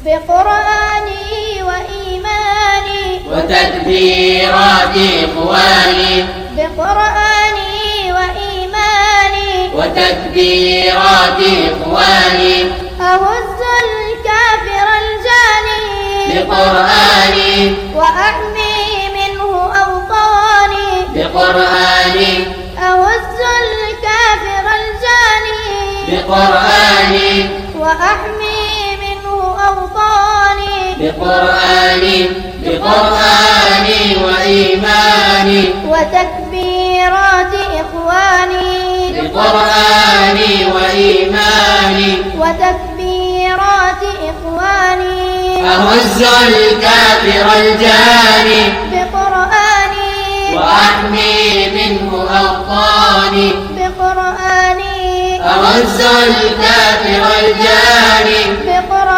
بقرآني وإيماني وتكبيرات إخواني بقرآني وإيماني وتكبيرات إخواني أهز الكافر الجاني بقرآني وأحمي منه أوطاني بقرآني أهز الكافر الجاني بقرآني وأحمي منه أوطاني بقرآني وإيماني وتكبيرات إخواني بقرآني وإيماني وتكبيرات إخواني أهز الكافر الجاني بقرآني وأحمي منه أوطاني بقرآني أهز الكافر الجاني